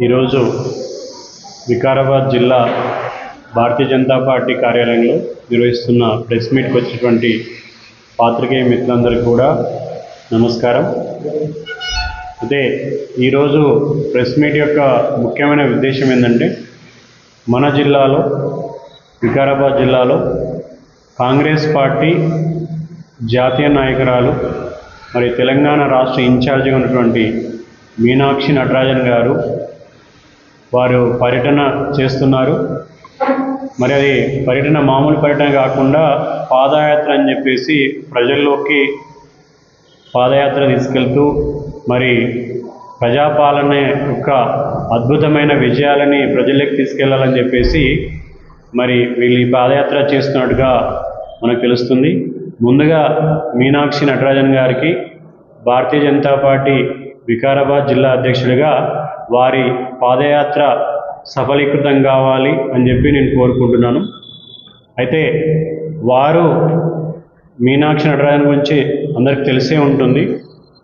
ఈరోజు వికారాబాద్ జిల్లా భారతీయ జనతా పార్టీ కార్యాలయంలో నిర్వహిస్తున్న ప్రెస్ మీట్కి వచ్చినటువంటి పాత్రికేయ మిత్రులందరికీ కూడా నమస్కారం. అయితే ఈరోజు ప్రెస్ మీట్ యొక్క ముఖ్యమైన ఉద్దేశం ఏంటంటే, మన జిల్లాలో వికారాబాద్ జిల్లాలో కాంగ్రెస్ పార్టీ జాతీయ నాయకురాలు మరి తెలంగాణ రాష్ట్ర ఇన్ఛార్జిగా ఉన్నటువంటి మీనాక్షి నటరాజన్ గారు వారు పర్యటన చేస్తున్నారు. మరి అది పర్యటన మామూలు పర్యటన కాకుండా పాదయాత్ర అని చెప్పేసి ప్రజల్లోకి పాదయాత్ర తీసుకెళ్తూ మరి ప్రజాపాలన యొక్క అద్భుతమైన విజయాలని ప్రజల్లోకి తీసుకెళ్లాలని చెప్పేసి మరి వీళ్ళు ఈ పాదయాత్ర చేస్తున్నట్టుగా మనకు తెలుస్తుంది. ముందుగా మీనాక్షి నటరాజన్ గారికి భారతీయ జనతా పార్టీ వికారాబాద్ జిల్లా అధ్యక్షుడిగా వారి పాదయాత్ర సఫలీకృతం కావాలి అని చెప్పి నేను కోరుకుంటున్నాను. అయితే వారు మీనాక్షి నటరాజన్ గురించి అందరికి తెలిసే ఉంటుంది,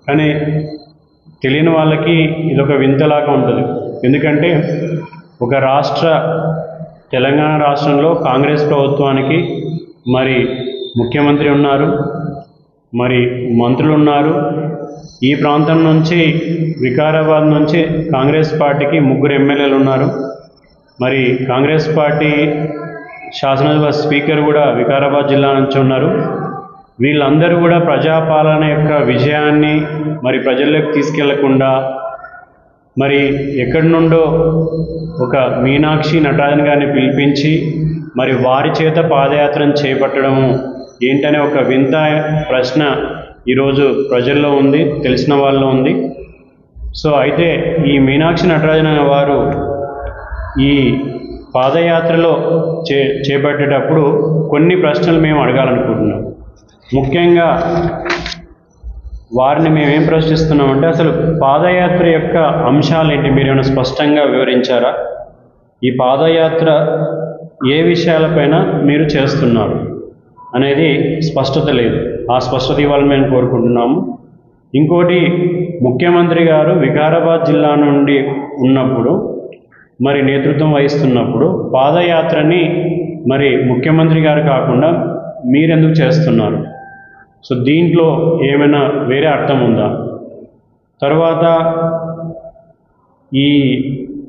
కానీ తెలియని వాళ్ళకి ఇదొక వింతలాగా ఉంటుంది. ఎందుకంటే ఒక తెలంగాణ రాష్ట్రంలో కాంగ్రెస్ ప్రభుత్వానికి మరి ముఖ్యమంత్రి ఉన్నారు, మరి మంత్రులు ఉన్నారు. ఈ ప్రాంతం నుంచి వికారాబాద్ నుంచి కాంగ్రెస్ పార్టీకి 3 ఎమ్మెల్యేలు ఉన్నారు. మరి కాంగ్రెస్ పార్టీ శాసనసభ స్పీకర్ కూడా వికారాబాద్ జిల్లా నుంచి ఉన్నారు. వీళ్ళందరూ కూడా ప్రజాపాలన యొక్క విజయాన్ని మరి ప్రజల్లోకి తీసుకెళ్లకుండా మరి ఎక్కడి నుండో ఒక మీనాక్షి నటరాజన్ గారిని పిలిపించి మరి వారి చేత పాదయాత్రను చేపట్టడము ఏంటనే ఒక వింత ప్రశ్న ఈరోజు ప్రజల్లో ఉంది, తెలిసిన వాళ్ళలో ఉంది. సో అయితే ఈ మీనాక్షి నటరాజన్ వారు ఈ పాదయాత్రలో చేపట్టేటప్పుడు కొన్ని ప్రశ్నలు మేము అడగాలనుకుంటున్నాం. ముఖ్యంగా వారిని మేమేం ప్రశ్నిస్తున్నామంటే, అసలు పాదయాత్ర యొక్క అంశాలు ఏంటి, మీరు ఏమైనా స్పష్టంగా వివరించారా? ఈ పాదయాత్ర ఏ విషయాలపైన మీరు చేస్తున్నారు అనేది స్పష్టత లేదు. ఆ స్పష్టత ఇవ్వాలని మేము కోరుకుంటున్నాము. ఇంకోటి, ముఖ్యమంత్రి గారు వికారాబాద్ జిల్లా నుండి ఉన్నప్పుడు మరి నేతృత్వం వహిస్తున్నప్పుడు పాదయాత్రని మరి ముఖ్యమంత్రి గారు కాకుండా మీరెందుకు చేస్తున్నారు? సో దీంట్లో ఏమైనా వేరే అర్థం ఉందా? తర్వాత ఈ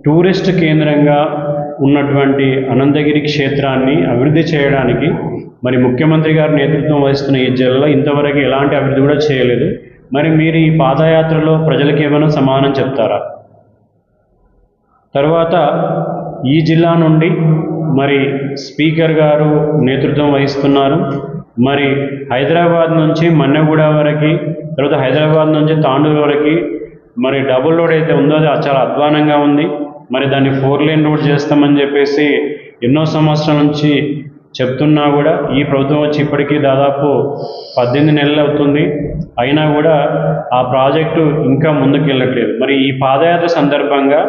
టూరిస్ట్ కేంద్రంగా ఉన్నటువంటి అనంతగిరి క్షేత్రాన్ని అభివృద్ధి చేయడానికి మరి ముఖ్యమంత్రి గారు నేతృత్వం వహిస్తున్న ఈ జిల్లాలో ఇంతవరకు ఎలాంటి అభివృద్ధి కూడా చేయలేదు. మరి మీరు ఈ పాదయాత్రలో ప్రజలకు ఏమైనా సమాధానం చెప్తారా? తర్వాత ఈ జిల్లా నుండి మరి స్పీకర్ గారు నేతృత్వం వహిస్తున్నారు. మరి హైదరాబాద్ నుంచి మన్నెగూడ వరకు, తర్వాత హైదరాబాద్ నుంచి తాండూరు వరకు మరి డబుల్ రోడ్ అయితే ఉందో అది చాలా అధ్వానంగా ఉంది. మరి దాన్ని 4 లేన్ రోడ్ చేస్తామని చెప్పేసి ఎన్నో సంవత్సరాల నుంచి చెప్తున్నా కూడా ఈ ప్రభుత్వం వచ్చి ఇప్పటికీ దాదాపు 18 నెలలు అవుతుంది, అయినా కూడా ఆ ప్రాజెక్టు ఇంకా ముందుకు వెళ్ళట్లేదు. మరి ఈ పాదయాత్ర సందర్భంగా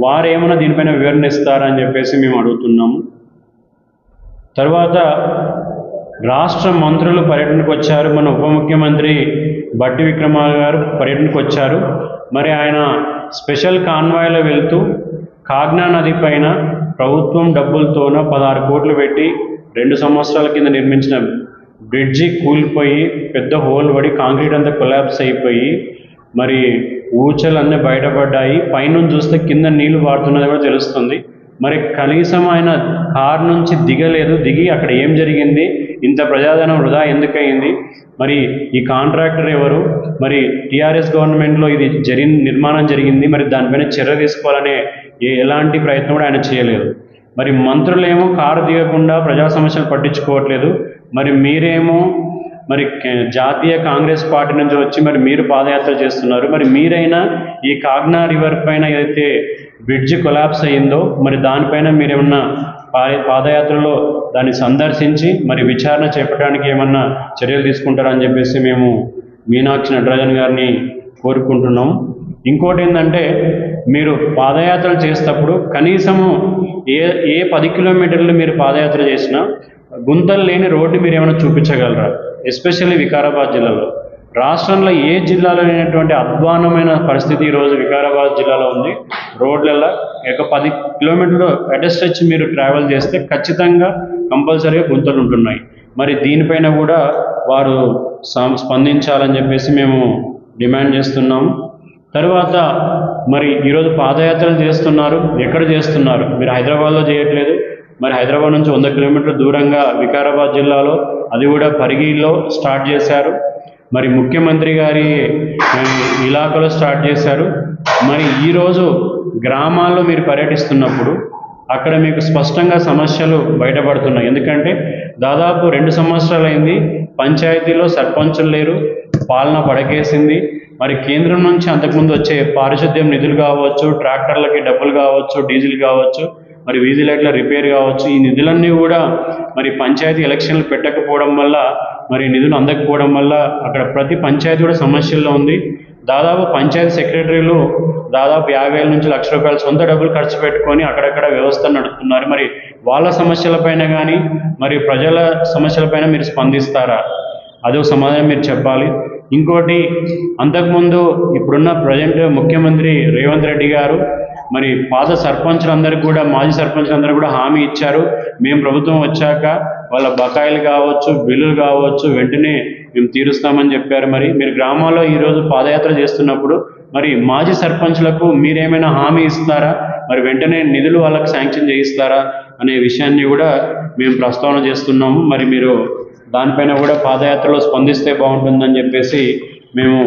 వారు ఏమైనా దీనిపైన వివరణ ఇస్తారని చెప్పేసి మేము అడుగుతున్నాము. తర్వాత రాష్ట్ర మంత్రులు పర్యటనకు వచ్చారు. మన ఉప ముఖ్యమంత్రి బట్టి విక్రమార్క గారు పర్యటనకు వచ్చారు. మరి ఆయన స్పెషల్ కాన్వాయ్లో వెళ్తూ కాగ్నా నది పైన ప్రభుత్వం డబ్బులతోన 16 కోట్లు పెట్టి 2 సంవత్సరాల కింద నిర్మించిన బ్రిడ్జి కూలిపోయి పెద్ద హోల్ పడి కాంక్రీట్ అంతా కొలాప్స్ అయిపోయి మరి ఊచలన్నీ బయటపడ్డాయి. పైనుంచి చూస్తే కింద నీళ్లు పారుతున్నది కూడా తెలుస్తుంది. మరి కనీసం ఆయన కారు నుంచి దిగలేదు. దిగి అక్కడ ఏం జరిగింది, ఇంత ప్రజాధనం వృధా ఎందుకయింది, మరి ఈ కాంట్రాక్టర్ ఎవరు, మరి టీఆర్ఎస్ గవర్నమెంట్లో ఇది నిర్మాణం జరిగింది, మరి దానిపైన చర్య తీసుకోవాలనే ఎలాంటి ప్రయత్నం కూడా ఆయన చేయలేదు. మరి మంత్రులేమో కారు దిగకుండా ప్రజా సమస్యలు పట్టించుకోవట్లేదు. మరి మీరేమో మరి జాతీయ కాంగ్రెస్ పార్టీ నుంచి వచ్చి మరి మీరు పాదయాత్ర చేస్తున్నారు. మరి మీరైనా ఈ కాగ్నా రివర్ పైన ఏదైతే బ్రిడ్జ్ కొలాప్స్ అయ్యిందో మరి దానిపైన మీరేమన్నా పాదయాత్రలో దాన్ని సందర్శించి మరి విచారణ చేపట్టడానికి ఏమన్నా చర్యలు తీసుకుంటారని చెప్పేసి మేము మీనాక్షి నటరాజన్ గారిని కోరుకుంటున్నాం. ఇంకోటి ఏంటంటే, మీరు పాదయాత్రలు చేసేటప్పుడు కనీసము ఏ 10 కిలోమీటర్లు మీరు పాదయాత్ర చేసినా గుంతలు లేని రోడ్డు మీరు ఏమైనా చూపించగలరా? ఎస్పెషల్లీ వికారాబాద్ జిల్లాలో రాష్ట్రంలో ఏ జిల్లాలో లేనటువంటి అధ్వానమైన పరిస్థితి ఈరోజు వికారాబాద్ జిల్లాలో ఉంది. రోడ్లలో ఒక 10 కిలోమీటర్లు అటెస్టెచ్ మీరు ట్రావెల్ చేస్తే ఖచ్చితంగా కంపల్సరీగా గుంతలు ఉంటున్నాయి. మరి దీనిపైన కూడా వారు స్పందించాలని చెప్పేసి మేము డిమాండ్ చేస్తున్నాము. తర్వాత మరి ఈరోజు పాదయాత్రలు చేస్తున్నారు. ఎక్కడ చేస్తున్నారు? మీరు హైదరాబాద్లో చేయట్లేదు. మరి హైదరాబాద్ నుంచి 100 కిలోమీటర్ల దూరంగా వికారాబాద్ జిల్లాలో, అది కూడా పరిగిలో స్టార్ట్ చేశారు. మరి ముఖ్యమంత్రి గారి ఇలాకాలో స్టార్ట్ చేశారు. మరి ఈరోజు గ్రామాల్లో మీరు పర్యటిస్తున్నప్పుడు అక్కడ మీకు స్పష్టంగా సమస్యలు బయటపడుతున్నాయి. ఎందుకంటే దాదాపు 2 సంవత్సరాలైంది, పంచాయతీలో సర్పంచులు లేరు, పాలన పడకేసింది. మరి కేంద్రం నుంచి అంతకుముందు వచ్చే పారిశుద్ధ్యం నిధులు కావచ్చు, ట్రాక్టర్లకి డబ్బులు కావచ్చు, డీజిల్ కావచ్చు, మరి వీధి లైట్ల రిపేర్ కావచ్చు, ఈ నిధులన్నీ కూడా మరి పంచాయతీ ఎలక్షన్లు పెట్టకపోవడం వల్ల, మరి నిధులు అందకపోవడం వల్ల అక్కడ ప్రతి పంచాయతీ కూడా సమస్యల్లో ఉంది. దాదాపు పంచాయతీ సెక్రటరీలు దాదాపు 50,000 నుంచి ₹1,00,000 సొంత డబ్బులు ఖర్చు పెట్టుకొని అక్కడక్కడ వ్యవస్థ నడుపుతున్నారు. మరి వాళ్ళ సమస్యలపైన కానీ మరి ప్రజల సమస్యలపైన మీరు స్పందిస్తారా? అదో సమాధానం మీరు చెప్పాలి. ఇంకోటి, అంతకుముందు ఇప్పుడున్న ప్రజెంట్ ముఖ్యమంత్రి రేవంత్ రెడ్డి గారు మరి పాత సర్పంచులందరికీ కూడా, మాజీ సర్పంచులందరూ కూడా హామీ ఇచ్చారు, మేము ప్రభుత్వం వచ్చాక వాళ్ళ బకాయిలు కావచ్చు, బిల్లులు కావచ్చు వెంటనే మేము తీరుస్తామని చెప్పారు. మరి మీరు గ్రామాల్లో ఈరోజు పాదయాత్ర చేస్తున్నప్పుడు మరి మాజీ సర్పంచులకు మీరేమైనా హామీ ఇస్తారా? మరి వెంటనే నిధులు వాళ్ళకి శాంక్షన్ చేయిస్తారా అనే విషయాన్ని కూడా మేము ప్రస్తావన చేస్తున్నాము. మరి మీరు దానిపైన కూడా పాదయాత్రలో స్పందిస్తే బాగుంటుందని చెప్పేసి మేము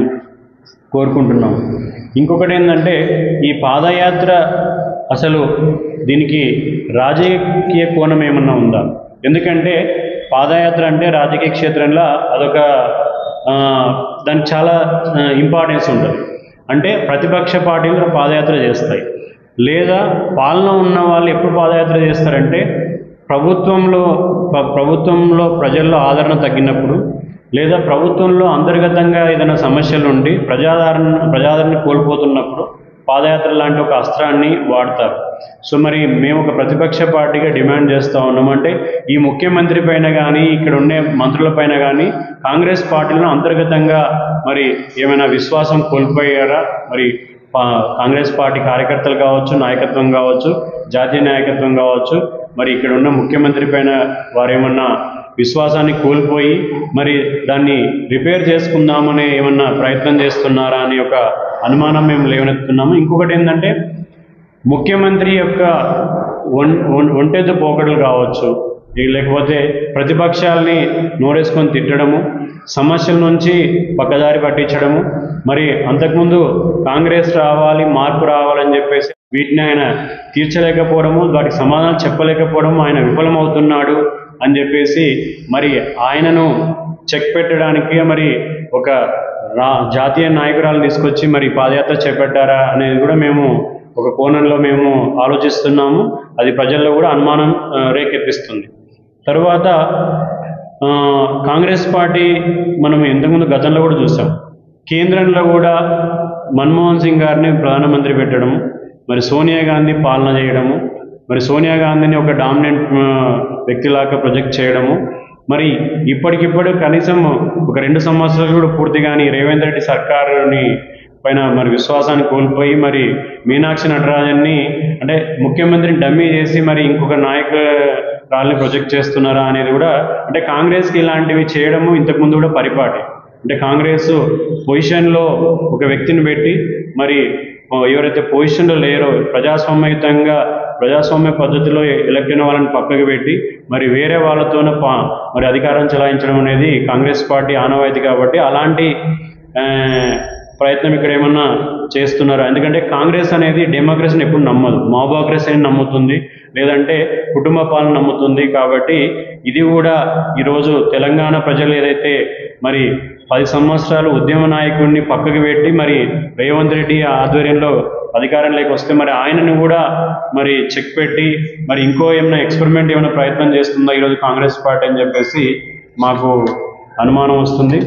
కోరుకుంటున్నాము. ఇంకొకటి ఏంటంటే, ఈ పాదయాత్ర అసలు దీనికి రాజకీయ కోణం ఏమన్నా ఉందా? ఎందుకంటే పాదయాత్ర అంటే రాజకీయ క్షేత్రంలో అదొక దానికి చాలా ఇంపార్టెన్స్ ఉంటుంది. అంటే ప్రతిపక్ష పార్టీలు పాదయాత్ర చేస్తాయి, లేదా పాలన ఉన్న వాళ్ళు ఎప్పుడు పాదయాత్ర చేస్తారంటే ప్రభుత్వంలో ప్రజల్లో ఆదరణ తగ్గినప్పుడు, లేదా ప్రభుత్వంలో అంతర్గతంగా ఏదైనా సమస్యలు ఉండి ప్రజాదరణ కోల్పోతున్నప్పుడు పాదయాత్ర లాంటి ఒక అస్త్రాన్ని వాడతారు. సో మరి మేము ఒక ప్రతిపక్ష పార్టీగా డిమాండ్ చేస్తూ ఉన్నాం, అంటే ఈ ముఖ్యమంత్రి పైన కానీ ఇక్కడ ఉండే మంత్రుల పైన కానీ కాంగ్రెస్ పార్టీలో అంతర్గతంగా మరి ఏమైనా విశ్వాసం కోల్పోయారా? మరి కాంగ్రెస్ పార్టీ కార్యకర్తలు కావచ్చు, నాయకత్వం కావచ్చు, జాతీయ నాయకత్వం కావచ్చు, మరి ఇక్కడ ఉన్న ముఖ్యమంత్రి పైన వారేమన్నా విశ్వాసాన్ని కోల్పోయి మరి దాన్ని రిపేర్ చేసుకుందామనే ఏమన్నా ప్రయత్నం చేస్తున్నారా అని ఒక అనుమానం మేము లేవనెత్తున్నాము. ఇంకొకటి ఏంటంటే, ముఖ్యమంత్రి యొక్క ఒంటెద్దు పోకడలు కావచ్చు, లేకపోతే ప్రతిపక్షాలని నోరేసుకొని తిట్టడము, సమస్యల నుంచి పక్కదారి పట్టించడము, మరి అంతకుముందు కాంగ్రెస్ రావాలి, మార్పు రావాలని చెప్పేసి వీటిని ఆయన తీర్చలేకపోవడము, వాటికి సమాధానం చెప్పలేకపోవడము, ఆయన విఫలమవుతున్నాడు అని చెప్పేసి మరి ఆయనను చెక్ పెట్టడానికి మరి ఒక జాతీయ నాయకురాలు తీసుకొచ్చి మరి పాదయాత్ర చేపట్టారా అనేది కూడా మేము ఒక కోణంలో మేము ఆలోచిస్తున్నాము. అది ప్రజల్లో కూడా అనుమానం రేకెత్తిస్తుంది. తరువాత కాంగ్రెస్ పార్టీ మనం ఇంతకుముందు గతంలో కూడా చూసాం, కేంద్రంలో కూడా మన్మోహన్ సింగ్ గారిని ప్రధానమంత్రి పెట్టడము, మరి సోనియా గాంధీ పాలన చేయడము, మరి సోనియా గాంధీని ఒక డామినెంట్ వ్యక్తిలాగా ప్రొజెక్ట్ చేయడము, మరి ఇప్పటికిప్పుడు కనీసం ఒక 2 సంవత్సరాలు కూడా పూర్తిగాని రేవంత్ రెడ్డి సర్కారుని పైన మరి విశ్వాసాన్ని కోల్పోయి మరి మీనాక్షి నటరాజన్ని అంటే ముఖ్యమంత్రిని డమ్మీ చేసి మరి ఇంకొక నాయకురాల్ని ప్రొజెక్ట్ చేస్తున్నారా అనేది కూడా, అంటే కాంగ్రెస్కి ఇలాంటివి చేయడము ఇంతకుముందు కూడా పరిపాటి. అంటే కాంగ్రెస్ పొజిషన్లో ఒక వ్యక్తిని పెట్టి మరి ఎవరైతే పొజిషన్లో లేరో ప్రజాస్వామ్య పద్ధతిలో ఎలక్ట్ అయిన వాళ్ళని పక్కకు పెట్టి మరి వేరే వాళ్ళతోనే మరి అధికారం చెలాయించడం అనేది కాంగ్రెస్ పార్టీ ఆనవాయితీ. కాబట్టి అలాంటి ప్రయత్నం ఇక్కడ ఏమన్నా చేస్తున్నారా? ఎందుకంటే కాంగ్రెస్ అనేది డెమోక్రసీని ఎప్పుడు నమ్మదు, మాబోక్రసీని నమ్ముతుంది, లేదంటే కుటుంబ పాలన నమ్ముతుంది. కాబట్టి ఇది కూడా ఈరోజు తెలంగాణ ప్రజలు ఏదైతే మరి 10 సంవత్సరాలు ఉద్యమ నాయకుడిని పక్కకు పెట్టి మరి రేవంత్ రెడ్డి ఆధ్వర్యంలో అధికారంలోకి వస్తే మరి ఆయనను కూడా మరి చెక్ పెట్టి మరి ఇంకో ఏమైనా ఎక్స్పెరిమెంట్ ఏమైనా ప్రయత్నం చేస్తుందా ఈరోజు కాంగ్రెస్ పార్టీ అని చెప్పేసి మాకు అనుమానం వస్తుంది.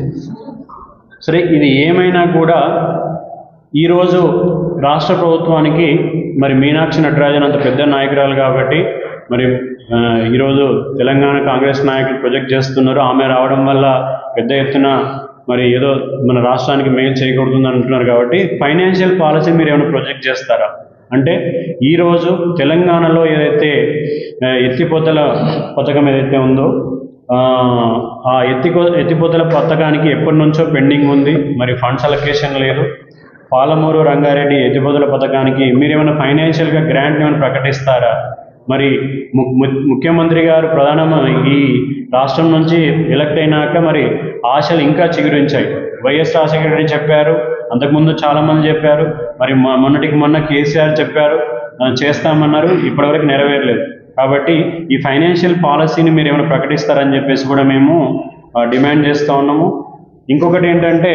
సరే, ఇది ఏమైనా కూడా ఈరోజు రాష్ట్ర ప్రభుత్వానికి మరి మీనాక్షి నటరాజన్ అంత పెద్ద నాయకురాలు కాబట్టి మరి ఈరోజు తెలంగాణ కాంగ్రెస్ నాయకులు ప్రొజెక్ట్ చేస్తున్నారు. ఆమె రావడం వల్ల పెద్ద ఎత్తున మరి ఏదో మన రాష్ట్రానికి మేలు చేయకూడదని అంటున్నారు. కాబట్టి ఫైనాన్షియల్ పాలసీ మీరు ఏమైనా ప్రొజెక్ట్ చేస్తారా? అంటే ఈరోజు తెలంగాణలో ఏదైతే ఎత్తిపోతల పథకం ఏదైతే ఉందో ఆ ఎత్తిపోతల పథకానికి ఎప్పటి నుంచో పెండింగ్ ఉంది, మరి ఫండ్స్ అలొకేషన్ లేదు. పాలమూరు రంగారెడ్డి ఎత్తిపోతల పథకానికి మీరేమైనా ఫైనాన్షియల్గా గ్రాంట్ ఏమైనా ప్రకటిస్తారా? మరి ముఖ్యమంత్రి గారు ఈ రాష్ట్రం నుంచి ఎలక్ట్ అయినాక మరి ఆశలు ఇంకా చిగురించాయి. వైఎస్ రాజశేఖర రెడ్డి చెప్పారు, అంతకుముందు చాలామంది చెప్పారు, మరి మొన్నటికి మొన్న కేసీఆర్ చెప్పారు చేస్తామన్నారు, ఇప్పటివరకు నెరవేరలేదు. కాబట్టి ఈ ఫైనాన్షియల్ పాలసీని మీరు ఏమైనా ప్రకటిస్తారని చెప్పేసి కూడా మేము డిమాండ్ చేస్తూ ఉన్నాము. ఇంకొకటి ఏంటంటే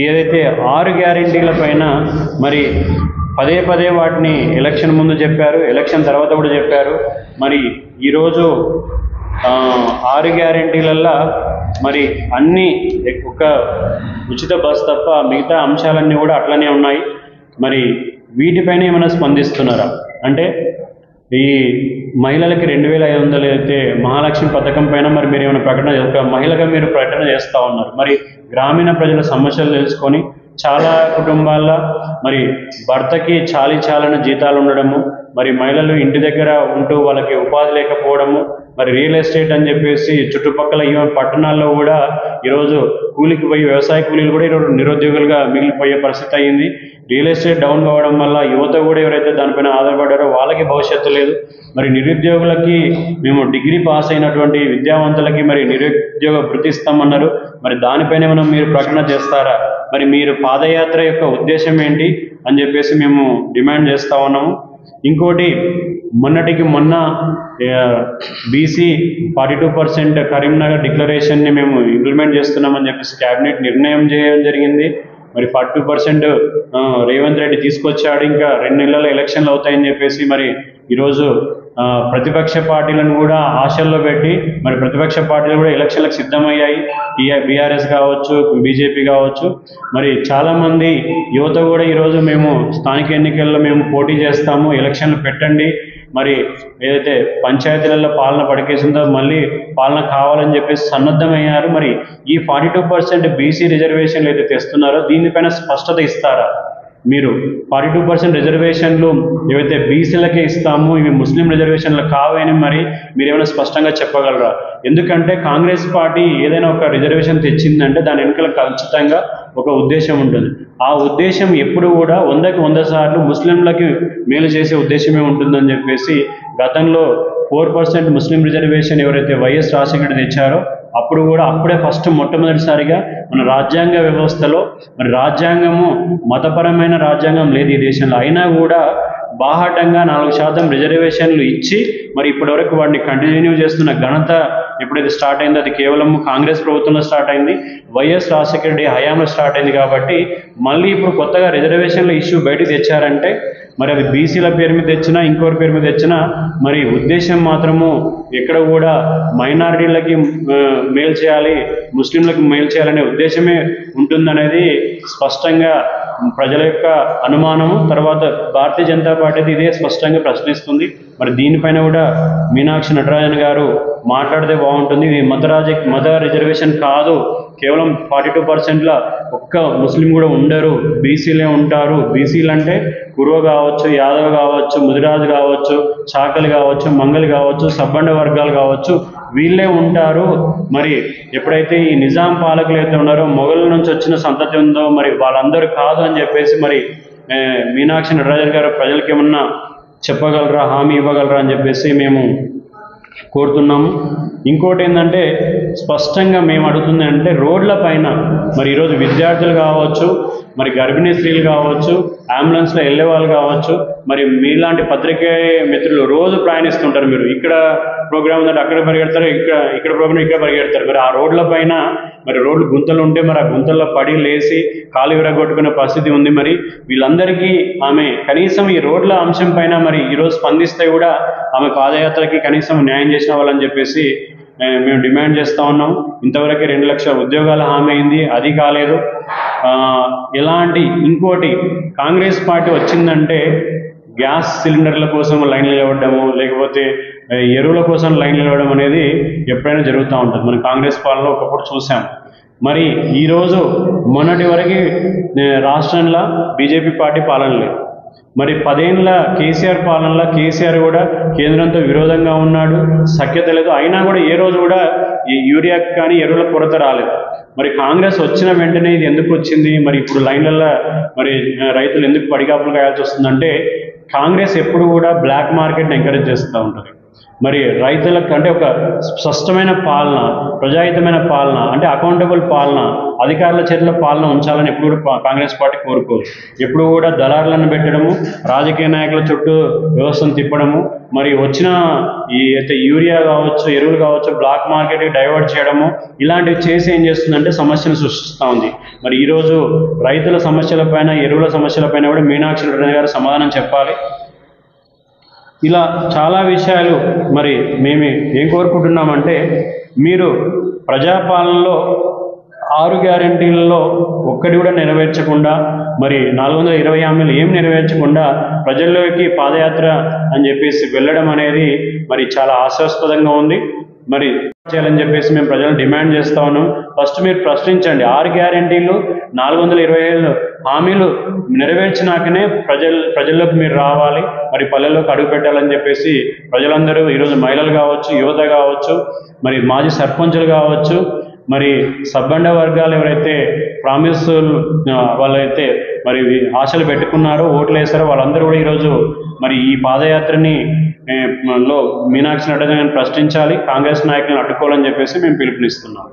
ఏదైతే 6 గ్యారెంటీల పైన మరి పదే పదే వాటిని ఎలక్షన్ ముందు చెప్పారు, ఎలక్షన్ తర్వాత కూడా చెప్పారు. మరి ఈరోజు 6 గ్యారెంటీలల్లో మరి అన్నీ ఒక ఉచిత బస్ తప్ప మిగతా అంశాలన్నీ కూడా అట్లనే ఉన్నాయి. మరి వీటిపైన ఏమైనా స్పందిస్తున్నారా? అంటే ఈ మహిళలకి 2500 అయితే మహాలక్ష్మి పథకం పైన మరి మీరు ఏమైనా ప్రకటన, ఒక మహిళగా మీరు ప్రకటన చేస్తూ ఉన్నారు. మరి గ్రామీణ ప్రజల సమస్యలు తెలుసుకొని చాలా కుటుంబాల్లో మరి భర్తకి చాలన జీతాలు ఉండడము, మరి మహిళలు ఇంటి దగ్గర ఉంటూ వాళ్ళకి ఉపాధి లేకపోవడము, మరి రియల్ ఎస్టేట్ అని చెప్పేసి చుట్టుపక్కల ఈవెన్ పట్టణాల్లో కూడా ఈరోజు కూలికి పోయి వ్యవసాయ కూలీలు కూడా ఈరోజు నిరుద్యోగులుగా మిగిలిపోయే పరిస్థితి అయింది. రియల్ ఎస్టేట్ డౌన్ కావడం వల్ల యువత కూడా ఎవరైతే దానిపైన ఆధారపడారో వాళ్ళకి భవిష్యత్తు లేదు. మరి నిరుద్యోగులకి మేము డిగ్రీ పాస్ అయినటువంటి విద్యావంతులకి మరి నిరుద్యోగ భృతి ఇస్తామన్నారు. మరి దానిపైన ఏమైనా మీరు ప్రకటన చేస్తారా? మరి మీరు పాదయాత్ర యొక్క ఉద్దేశం ఏంటి అని చెప్పేసి మేము డిమాండ్ చేస్తూ ఉన్నాము. ఇంకోటి, మొన్నటికి మొన్న బీసీ 42% కరీంనగర్ డిక్లరేషన్ని మేము ఇంప్లిమెంట్ చేస్తున్నామని చెప్పేసి క్యాబినెట్ నిర్ణయం చేయడం జరిగింది. మరి 42% రేవంత్ రెడ్డి తీసుకొచ్చాడు. ఇంకా 2 నెలల ఎలక్షన్లు అవుతాయని చెప్పేసి మరి ఈరోజు ప్రతిపక్ష పార్టీలను కూడా ఆశల్లో పెట్టి మరి ప్రతిపక్ష పార్టీలు కూడా ఎలక్షన్లకు సిద్ధమయ్యాయి. బీఆర్ఎస్ కావచ్చు, బీజేపీ కావచ్చు. మరి చాలామంది యువత కూడా ఈరోజు మేము స్థానిక ఎన్నికల్లో మేము పోటీ చేస్తాము, ఎలక్షన్లు పెట్టండి, మరి ఏదైతే పంచాయతీలలో పాలన పడికేసిందో మళ్ళీ పాలన కావాలని చెప్పేసి సన్నద్ధమయ్యారు. మరి ఈ 42% బీసీ రిజర్వేషన్లు అయితే తెస్తున్నారో దీనిపైన స్పష్టత ఇస్తారా? మీరు 42% రిజర్వేషన్లు ఏవైతే బీసీలకే ఇస్తాము, ఇవి ముస్లిం రిజర్వేషన్లు కావని మరి మీరేమైనా స్పష్టంగా చెప్పగలరా? ఎందుకంటే కాంగ్రెస్ పార్టీ ఏదైనా ఒక రిజర్వేషన్ తెచ్చిందంటే దాని వెనుకల ఖచ్చితంగా ఒక ఉద్దేశం ఉంటుంది. ఆ ఉద్దేశం ఎప్పుడు కూడా 100కి 100 సార్లు ముస్లింలకి మేలు చేసే ఉద్దేశమే ఉంటుందని చెప్పేసి గతంలో 4% ముస్లిం రిజర్వేషన్ ఎవరైతే వైఎస్ రాజశేఖర రెడ్డి తెచ్చారో అప్పుడే ఫస్ట్ మొట్టమొదటిసారిగా మన రాజ్యాంగ వ్యవస్థలో మరి రాజ్యాంగము మతపరమైన రాజ్యాంగం లేదు ఈ దేశంలో, అయినా కూడా బాహాటంగా 4% రిజర్వేషన్లు ఇచ్చి మరి ఇప్పటివరకు వాడిని కంటిన్యూ చేస్తున్న ఘనత ఎప్పుడైతే స్టార్ట్ అయిందో అది కేవలం కాంగ్రెస్ ప్రభుత్వంలో స్టార్ట్ అయింది, వైఎస్ రాజశేఖర రెడ్డి హయాంలో స్టార్ట్ అయింది. కాబట్టి మళ్ళీ ఇప్పుడు కొత్తగా రిజర్వేషన్ల ఇష్యూ బయటకు తెచ్చారంటే మరి అది బీసీల పేరు మీద తెచ్చినా ఇంకోరి పేరు మీద తెచ్చినా మరి ఉద్దేశం మాత్రము ఎక్కడ కూడా మైనారిటీలకి మేలు చేయాలి, ముస్లింలకు మేలు చేయాలనే ఉద్దేశమే ఉంటుందనేది స్పష్టంగా ప్రజల యొక్క అనుమానము. తర్వాత భారతీయ జనతా పార్టీ ఇదే స్పష్టంగా ప్రశ్నిస్తుంది. మరి దీనిపైన కూడా మీనాక్షి నటరాజన్ గారు మాట్లాడితే బాగుంటుంది. ఇది మత రిజర్వేషన్ కాదు, కేవలం 42%లో ఒక్క ముస్లిం కూడా ఉండరు, బీసీలే ఉంటారు. బీసీలు అంటే కురువ కావచ్చు, యాదవ్ కావచ్చు, ముదిరాజు కావచ్చు, చాకలి కావచ్చు, మంగలి కావచ్చు, సబ్బండ వర్గాలు కావచ్చు, వీళ్ళే ఉంటారు. మరి ఎప్పుడైతే ఈ నిజాం పాలకులు అయితే ఉన్నారో మొఘల్ నుంచి వచ్చిన సంతతి ఉందో మరి వాళ్ళందరూ కాదు అని చెప్పేసి మరి మీనాక్షి నటరాజన్ గారు ప్రజలకి ఏమన్నా చెప్పగలరా, హామీ ఇవ్వగలరా అని చెప్పేసి మేము కోరుతున్నాము. ఇంకోటి ఏంటంటే స్పష్టంగా మేము అడుగుతుంది అంటే రోడ్ల పైన మరి ఈరోజు విద్యార్థులు కావచ్చు, మరి గర్భిణీ స్త్రీలు కావచ్చు, అంబులెన్స్లో వెళ్ళే వాళ్ళు కావచ్చు, మరి మీలాంటి పత్రికే మిత్రులు రోజు ప్రయాణిస్తుంటారు. మీరు ఇక్కడ ప్రోగ్రామ్ ఉందంటే అక్కడ పరిగెడతారు, ఇక్కడ ప్రోగ్రామ్ ఇక్కడ పరిగెడతారు. మరి ఆ రోడ్ల పైన మరి రోడ్లు గుంతలు ఉంటే మరి ఆ గుంతల్లో పడి లేసి కాలు విరగొట్టుకునే పరిస్థితి ఉంది. మరి వీళ్ళందరికీ ఆమె కనీసం ఈ రోడ్ల అంశం పైన మరి ఈరోజు స్పందిస్తే కూడా ఆమె పాదయాత్రకి కనీసం న్యాయం చేసిన వాళ్ళని చెప్పేసి మేము డిమాండ్ చేస్తూ ఉన్నాం. ఇంతవరకు 2 లక్షల ఉద్యోగాల హామీ అయింది, అది కాలేదు. ఇంకోటి కాంగ్రెస్ పార్టీ వచ్చిందంటే గ్యాస్ సిలిండర్ల కోసం లైన్లు నిలబడము, లేకపోతే ఎరువుల కోసం లైన్లు నిలబడడం అనేది ఎప్పుడైనా జరుగుతూ ఉంటుంది. మనం కాంగ్రెస్ పాలనలో ఒకప్పుడు చూసాం. మరి ఈరోజు మొన్నటి వరకు రాష్ట్రంలో బీజేపీ పార్టీ పాలన లేదు. మరి 10 ఏళ్ళ కేసీఆర్ పాలనలో కేసీఆర్ కూడా కేంద్రంతో విరోధంగా ఉన్నాడు, సఖ్యత లేదు. అయినా కూడా ఏ రోజు కూడా ఈ యూరియాకి కానీ ఎరువుల కొరత రాలేదు. మరి కాంగ్రెస్ వచ్చిన వెంటనే ఇది ఎందుకు వచ్చింది? మరి ఇప్పుడు లైన్లలో మరి రైతులు ఎందుకు పడిగాపులు కాయాల్సి వస్తుందంటే, కాంగ్రెస్ ఎప్పుడు కూడా బ్లాక్ మార్కెట్ని ఎంకరేజ్ చేస్తూ ఉంటుంది. మరి రైతులకు అంటే ఒక స్పష్టమైన పాలన, ప్రజాహితమైన పాలన, అంటే అకౌంటబుల్ పాలన, అధికారుల చేతిలో పాలన ఉంచాలని ఎప్పుడు కూడా కాంగ్రెస్ పార్టీ కోరుకోదు. ఎప్పుడు కూడా దళారులను పెట్టడము, రాజకీయ నాయకుల చుట్టూ వ్యవస్థను తిప్పడము, మరి వచ్చిన ఈ అయితే యూరియా కావచ్చు, ఎరువులు కావచ్చు, బ్లాక్ మార్కెట్కి డైవర్ట్ చేయడము, ఇలాంటివి చేసి ఏం చేస్తుందంటే సమస్యను సృష్టిస్తూ ఉంది. మరి ఈరోజు రైతుల సమస్యలపైన, ఎరువుల సమస్యలపైన కూడా మీనాక్షి నటరాజన్ గారు సమాధానం చెప్పాలి. ఇలా చాలా విషయాలు మరి మేము ఏం కోరుకుంటున్నామంటే, మీరు ప్రజాపాలనలో 6 గ్యారెంటీలలో ఒక్కటి కూడా నెరవేర్చకుండా, మరి 420 హామీలు ఏం నెరవేర్చకుండా ప్రజల్లోకి పాదయాత్ర అని చెప్పేసి వెళ్ళడం అనేది మరి చాలా హాస్యాస్పదంగా ఉంది. మరి చేయాలని చెప్పేసి మేము ప్రజలను డిమాండ్ చేస్తా ఉన్నాం. ఫస్ట్ మీరు ప్రశ్నించండి. 6 గ్యారెంటీలు 425 హామీలు నెరవేర్చినాకనే ప్రజల్లోకి మీరు రావాలి, మరి పల్లెల్లోకి అడుగు పెట్టాలని చెప్పేసి ప్రజలందరూ ఈరోజు మహిళలు కావచ్చు, యువత కావచ్చు, మరి మాజీ సర్పంచులు కావచ్చు, మరి సబ్బండ వర్గాలు ఎవరైతే వాళ్ళైతే మరి ఆశలు పెట్టుకున్నారో, ఓట్లు వేశారో, వాళ్ళందరూ కూడా ఈరోజు మరి ఈ పాదయాత్రని లో మీనాక్షి నటరాజన్ ప్రశ్నించాలి, కాంగ్రెస్ నాయకులను అడ్డుకోవాలని చెప్పేసి మేము పిలుపునిస్తున్నాం.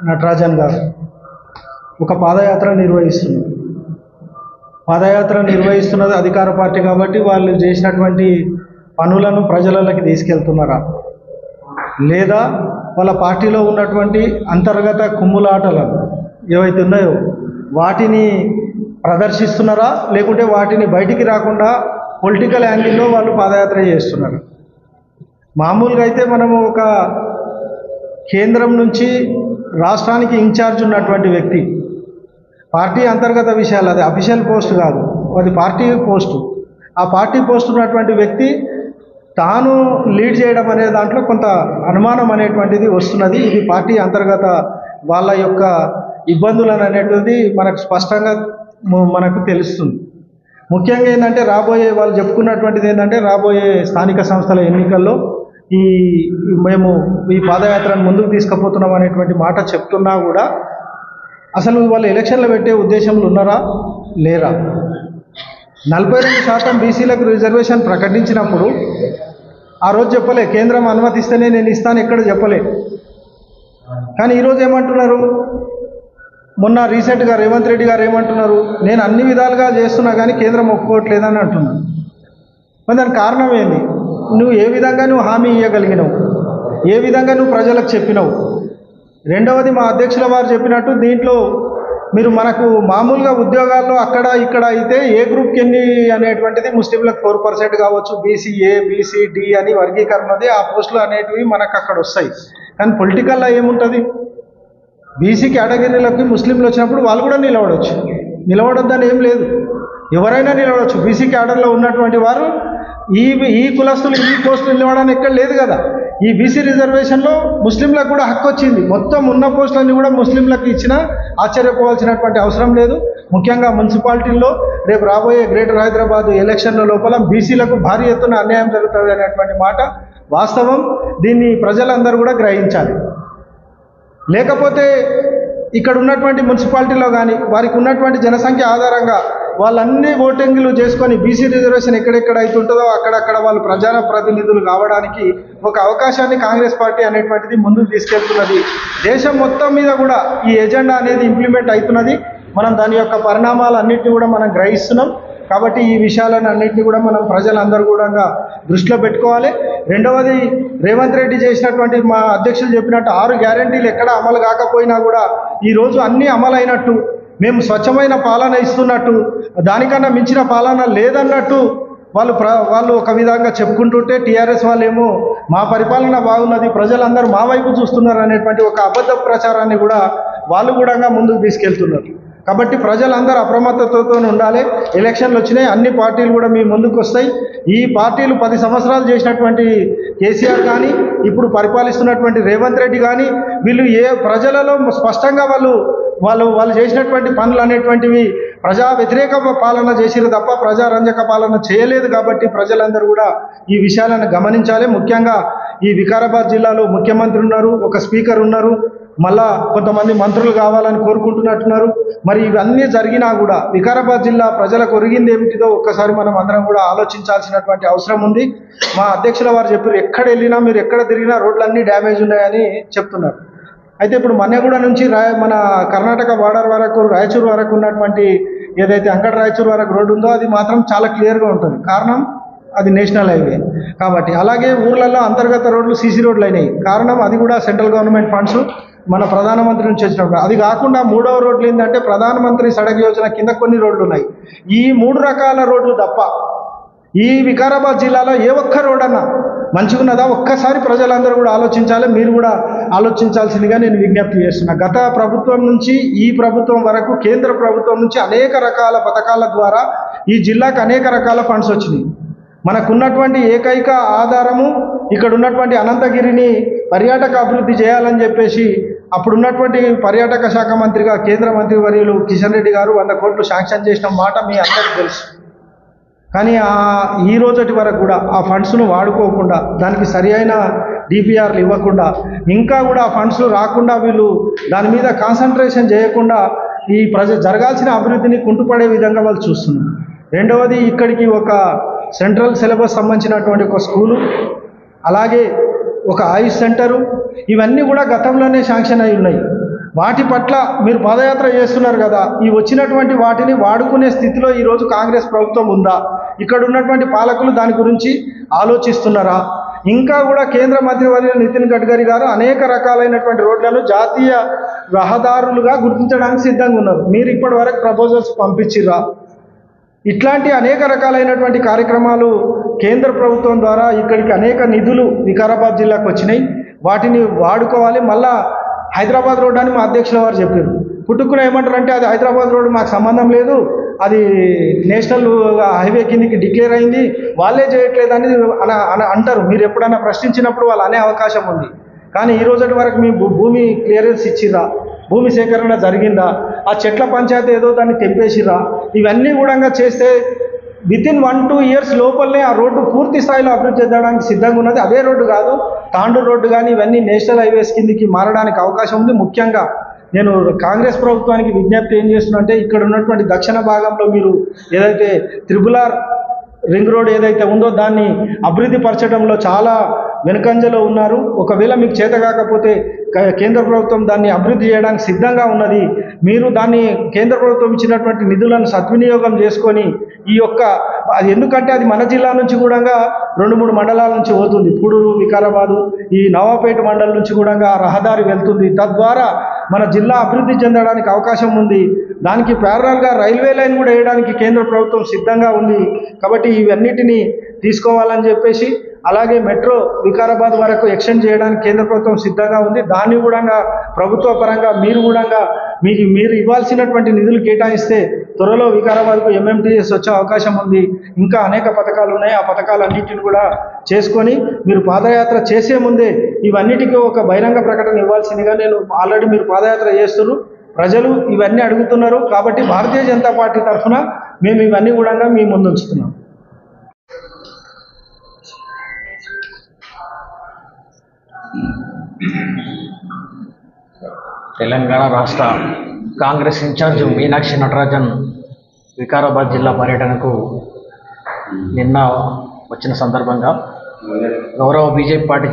నటరాజన్ గారు ఒక పాదయాత్ర నిర్వహిస్తున్నది అధికార పార్టీ కాబట్టి వాళ్ళు చేసినటువంటి పనులను ప్రజలకి తీసుకెళ్తున్నారా, లేదా వాళ్ళ పార్టీలో ఉన్నటువంటి అంతర్గత కుమ్ములాటలను ఏవైతే ఉన్నాయో వాటిని ప్రదర్శిస్తున్నారా, లేకుంటే వాటిని బయటికి రాకుండా పొలిటికల్ యాంగిల్లో వాళ్ళు పాదయాత్ర చేస్తున్నారు? మామూలుగా అయితే మనము ఒక కేంద్రం నుంచి రాష్ట్రానికి ఇన్ఛార్జ్ ఉన్నటువంటి వ్యక్తి, పార్టీ అంతర్గత విషయాలు, అది అఫీషియల్ పోస్ట్ కాదు, అది పార్టీ పోస్టు. ఆ పార్టీ పోస్ట్ ఉన్నటువంటి వ్యక్తి తాను లీడ్ చేయడం అనే దాంట్లో కొంత అనుమానం అనేటువంటిది వస్తున్నది. ఇది పార్టీ అంతర్గత వాళ్ళ యొక్క ఇబ్బందులను అనేటువంటిది మనకు స్పష్టంగా మనకు తెలుస్తుంది. ముఖ్యంగా ఏంటంటే వాళ్ళు చెప్పుకున్నటువంటిది ఏంటంటే, రాబోయే స్థానిక సంస్థల ఎన్నికల్లో మేము ఈ పాదయాత్రను ముందుకు తీసుకుపోతున్నాం అనేటువంటి మాట చెప్తున్నా కూడా అసలు వాళ్ళు ఎలక్షన్లు పెట్టే ఉద్దేశంలో ఉన్నారా లేరా? 42% బీసీలకు రిజర్వేషన్ ప్రకటించినప్పుడు ఆ రోజు చెప్పలే, కేంద్రం అనుమతిస్తేనే నేను ఇస్తాను, ఎక్కడ చెప్పలే. కానీ ఈరోజు ఏమంటున్నారు? మొన్న రీసెంట్గా రేవంత్ రెడ్డి గారు ఏమంటున్నారు? నేను అన్ని విధాలుగా చేస్తున్నా కానీ కేంద్రం ఒప్పుకోవట్లేదని అంటున్నాను. మరి దానికి కారణం ఏంది? నువ్వు ఏ విధంగా హామీ ఇవ్వగలిగినావు, ఏ విధంగా నువ్వు ప్రజలకు చెప్పినావు? రెండవది, మా అధ్యక్షుల వారు చెప్పినట్టు దీంట్లో మీరు మనకు మామూలుగా ఉద్యోగాల్లో అక్కడ ఇక్కడ అయితే ఏ గ్రూప్కి ఎన్ని అనేటువంటిది ముస్లింలకు 4% కావచ్చు, బీసీఏ బీసీడి అని వర్గీకరణ ఉంది, ఆ పోస్టులు అనేటివి మనకు అక్కడ వస్తాయి. కానీ పొలిటికల్లో ఏముంటుంది? బీసీ కేటగిరీలకి ముస్లింలు వచ్చినప్పుడు వాళ్ళు కూడా నిలబడొద్దని ఏం లేదు, ఎవరైనా నిలబడవచ్చు. బీసీ క్యాడర్లో ఉన్నటువంటి వారు ఈ కులస్తులు ఈ పోస్టులు నిలవడానికి ఎక్కడ లేదు కదా. ఈ బీసీ రిజర్వేషన్లో ముస్లింలకు కూడా హక్కు వచ్చింది. మొత్తం ఉన్న పోస్టులన్నీ కూడా ముస్లింలకు ఇచ్చినా ఆశ్చర్యపోవాల్సినటువంటి అవసరం లేదు. ముఖ్యంగా మున్సిపాలిటీల్లో రేపు రాబోయే గ్రేటర్ హైదరాబాద్ ఎలక్షన్ల లోపల బీసీలకు భారీ ఎత్తున అన్యాయం జరుగుతుంది అనేటువంటి మాట వాస్తవం. దీన్ని ప్రజలందరూ కూడా గ్రహించాలి. లేకపోతే ఇక్కడ ఉన్నటువంటి మున్సిపాలిటీలో కానీ వారికి ఉన్నటువంటి జనసంఖ్య ఆధారంగా వాళ్ళన్నీ ఓటింగ్లు చేసుకొని బీసీ రిజర్వేషన్ ఎక్కడెక్కడ అవుతుంటుందో అక్కడక్కడ వాళ్ళు ప్రజాప్రతినిధులు కావడానికి ఒక అవకాశాన్ని కాంగ్రెస్ పార్టీ అనేటువంటిది ముందుకు తీసుకెళ్తున్నది. దేశం మొత్తం మీద కూడా ఈ ఎజెండా అనేది ఇంప్లిమెంట్ అవుతున్నది. మనం దాని యొక్క పరిణామాలన్నింటినీ కూడా మనం గ్రహిస్తున్నాం. కాబట్టి ఈ విషయాలను అన్నింటినీ కూడా మనం ప్రజలందరూ కూడా దృష్టిలో పెట్టుకోవాలి. రెండవది, రేవంత్ రెడ్డి చేసినటువంటి మా అధ్యక్షులు చెప్పినట్టు 6 గ్యారెంటీలు ఎక్కడ అమలు కాకపోయినా కూడా ఈరోజు అన్నీ అమలైనట్టు, మేము స్వచ్ఛమైన పాలన ఇస్తున్నట్టు, దానికన్నా మించిన పాలన లేదన్నట్టు వాళ్ళు ఒక విధంగా చెప్పుకుంటుంటే, టీఆర్ఎస్ వాళ్ళేమో మా పరిపాలన బాగున్నది, ప్రజలందరూ మా వైపు చూస్తున్నారు అనేటువంటి ఒక అబద్ధ ప్రచారాన్ని కూడా వాళ్ళు కూడా ముందుకు తీసుకెళ్తున్నారు. కాబట్టి ప్రజలందరూ అప్రమత్తతతో ఉండాలి. ఎలక్షన్లు వచ్చినాయి, అన్ని పార్టీలు కూడా మీ ముందుకు వస్తాయి. ఈ పార్టీలు 10 సంవత్సరాలు చేసినటువంటి కేసీఆర్ కానీ, ఇప్పుడు పరిపాలిస్తున్నటువంటి రేవంత్ రెడ్డి కానీ, వీళ్ళు ప్రజలలో స్పష్టంగా వాళ్ళు చేసినటువంటి పనులు అనేటువంటివి ప్రజా వ్యతిరేక పాలన చేసిరు తప్ప ప్రజారంజక పాలన చేయలేదు. కాబట్టి ప్రజలందరూ కూడా ఈ విషయాలను గమనించాలి. ముఖ్యంగా ఈ వికారాబాద్ జిల్లాలో ముఖ్యమంత్రి ఉన్నారు, ఒక స్పీకర్ ఉన్నారు, మళ్ళా కొంతమంది మంత్రులు కావాలని కోరుకుంటున్నట్టున్నారు. మరి ఇవన్నీ జరిగినా కూడా వికారాబాద్ జిల్లా ప్రజలకు ఒరిగింది ఏమిటిదో ఒక్కసారి మనం అందరం కూడా ఆలోచించాల్సినటువంటి అవసరం ఉంది. మా అధ్యక్షుల వారు చెప్పారు, ఎక్కడ వెళ్ళినా మీరు ఎక్కడ తిరిగినా రోడ్లన్నీ డ్యామేజ్ ఉన్నాయని చెప్తున్నారు. అయితే ఇప్పుడు మన్నెగూడ నుంచి మన కర్ణాటక బార్డర్ వరకు రాయచూరు వరకు ఉన్నటువంటి ఏదైతే అంగడి రాయచూరు వరకు రోడ్డు ఉందో అది మాత్రం చాలా క్లియర్గా ఉంటుంది. కారణం అది నేషనల్ హైవే కాబట్టి. అలాగే ఊర్లలో అంతర్గత రోడ్లు సీసీ రోడ్లు అయినాయి. కారణం అది కూడా సెంట్రల్ గవర్నమెంట్ ఫండ్స్ మన ప్రధానమంత్రి నుంచి వచ్చినప్పుడు. అది కాకుండా 3వ రోడ్లు ఏంటంటే ప్రధానమంత్రి సడక్ యోజన కింద కొన్ని రోడ్లు ఉన్నాయి. ఈ 3 రకాల రోడ్లు తప్ప ఈ వికారాబాద్ జిల్లాలో ఏ ఒక్క రోడ్ అన్నా మంచిగా ఉన్నదా ఒక్కసారి ప్రజలందరూ కూడా ఆలోచించాలి. మీరు కూడా ఆలోచించాల్సిందిగా నేను విజ్ఞప్తి చేస్తున్నా. గత ప్రభుత్వం నుంచి ఈ ప్రభుత్వం వరకు కేంద్ర ప్రభుత్వం నుంచి అనేక రకాల పథకాల ద్వారా ఈ జిల్లాకు అనేక రకాల ఫండ్స్ వచ్చినాయి. మనకున్నటువంటి ఏకైక ఆధారము ఇక్కడ ఉన్నటువంటి అనంతగిరిని పర్యాటక అభివృద్ధి చేయాలని చెప్పేసి అప్పుడున్నటువంటి పర్యాటక శాఖ మంత్రిగా కేంద్ర మంత్రి వర్యులు కిషన్ రెడ్డి గారు 100 కోట్లు శాంక్షన్ చేసిన మాట మీ అందరికీ తెలుసు. కానీ ఈ రోజటి వరకు కూడా ఆ ఫండ్స్ను వాడుకోకుండా, దానికి సరి అయిన డిపిఆర్లు ఇవ్వకుండా, ఇంకా కూడా ఆ ఫండ్స్ రాకుండా వీళ్ళు దాని మీద కాన్సన్ట్రేషన్ చేయకుండా ఈ జరగాల్సిన అభివృద్ధిని కుంటుపడే విధంగా వాళ్ళు చూస్తున్నారు. రెండవది, ఇక్కడికి ఒక సెంట్రల్ సిలబస్ సంబంధించినటువంటి ఒక స్కూలు, అలాగే ఒక ఆయుష్ సెంటరు, ఇవన్నీ కూడా గతంలోనే శాంక్షన్ అయి ఉన్నాయి. వాటి పట్ల మీరు పాదయాత్ర చేస్తున్నారు కదా, ఈ వచ్చినటువంటి వాటిని వాడుకునే స్థితిలో ఈరోజు కాంగ్రెస్ ప్రభుత్వం ఉందా? ఇక్కడ ఉన్నటువంటి పాలకులు దాని గురించి ఆలోచిస్తున్నారా? ఇంకా కూడా కేంద్ర మంత్రివర్యులు నితిన్ గడ్కరీ గారు అనేక రకాలైనటువంటి రోడ్లను జాతీయ రహదారులుగా గుర్తించడానికి సిద్ధంగా ఉన్నారు. మీరు ఇప్పటి వరకు ప్రపోజల్స్ పంపించిర్రా? ఇట్లాంటి అనేక రకాలైనటువంటి కార్యక్రమాలు కేంద్ర ప్రభుత్వం ద్వారా ఇక్కడికి అనేక నిధులు వికారాబాద్ జిల్లాకు వచ్చినాయి. వాటిని వాడుకోవాలి. మళ్ళా హైదరాబాద్ రోడ్ అని మా అధ్యక్షుల వారు చెప్పారు. పుట్టుకుని ఏమంటారంటే అది హైదరాబాద్ రోడ్ మాకు సంబంధం లేదు, అది నేషనల్ హైవే కిందకి డిక్లేర్ అయింది, వాళ్ళే చేయట్లేదని అంటారు. మీరు ఎప్పుడైనా ప్రశ్నించినప్పుడు వాళ్ళు అనే అవకాశం ఉంది. కానీ ఈ రోజటి వరకు మీ భూమి క్లియరెన్స్ ఇచ్చిర్రా? భూమి సేకరణ జరిగిందా? ఆ చెట్ల పంచాయతీ ఏదో దాన్ని తెంపేసిరా? ఇవన్నీ కూడా చేస్తే వితిన్ 1-2 ఇయర్స్ లోపలనే ఆ రోడ్డు పూర్తి స్థాయిలో అభివృద్ధి చెందడానికి సిద్ధంగా ఉన్నది. అదే రోడ్డు కాదు, తాండూరు రోడ్డు కానీ ఇవన్నీ నేషనల్ హైవేస్ కిందికి మారడానికి అవకాశం ఉంది. ముఖ్యంగా నేను కాంగ్రెస్ ప్రభుత్వానికి విజ్ఞప్తి ఏం చేస్తున్నంటే, ఇక్కడ ఉన్నటువంటి దక్షిణ భాగంలో మీరు ఏదైతే త్రిబుల్-ఆర్ రింగ్ రోడ్ ఏదైతే ఉందో దాన్ని అభివృద్ధి పరచడంలో చాలా వెనుకంజలో ఉన్నారు. ఒకవేళ మీకు చేత కాకపోతే కేంద్ర ప్రభుత్వం దాన్ని అభివృద్ధి చేయడానికి సిద్ధంగా ఉన్నది. మీరు దాన్ని కేంద్ర ప్రభుత్వం ఇచ్చినటువంటి నిధులను సద్వినియోగం చేసుకొని ఈ యొక్క అది ఎందుకంటే అది మన జిల్లా నుంచి కూడా 2-3 మండలాల నుంచి పోతుంది. పూడూరు, వికారాబాదు, ఈ నవాపేట మండలం నుంచి కూడా రహదారి వెళ్తుంది. తద్వారా మన జిల్లా అభివృద్ధి చెందడానికి అవకాశం ఉంది. దానికి ప్యారలల్గా రైల్వే లైన్ కూడా వేయడానికి కేంద్ర ప్రభుత్వం సిద్ధంగా ఉంది. కాబట్టి ఇవన్నిటిని తీసుకోవాలని చెప్పేసి, అలాగే మెట్రో వికారాబాద్ వరకు ఎక్స్టెండ్ చేయడానికి కేంద్ర ప్రభుత్వం సిద్ధంగా ఉంది. దాన్ని కూడా ప్రభుత్వ పరంగా మీరు ఇవ్వాల్సినటువంటి నిధులు కేటాయిస్తే త్వరలో వికారాబాద్కు ఎంఎంటీఎస్ వచ్చే అవకాశం ఉంది. ఇంకా అనేక పథకాలు ఉన్నాయి. ఆ పథకాలన్నింటిని కూడా చేసుకొని మీరు పాదయాత్ర చేసే ముందే ఇవన్నిటికీ ఒక బహిరంగ ప్రకటన ఇవ్వాల్సిందిగా నేను ఆల్రెడీ మీరు పాదయాత్ర చేస్తున్నారు, ప్రజలు ఇవన్నీ అడుగుతున్నారు. కాబట్టి భారతీయ జనతా పార్టీ తరఫున మేము ఇవన్నీ కూడా మీ ముందు ఉంచుతున్నాం. తెలంగాణ రాష్ట్ర కాంగ్రెస్ ఇన్ఛార్జ్ మీనాక్షి నటరాజన్ వికారాబాద్ జిల్లా పర్యటనకు నిన్న వచ్చిన సందర్భంగా గౌరవ బీజేపీ పార్టీ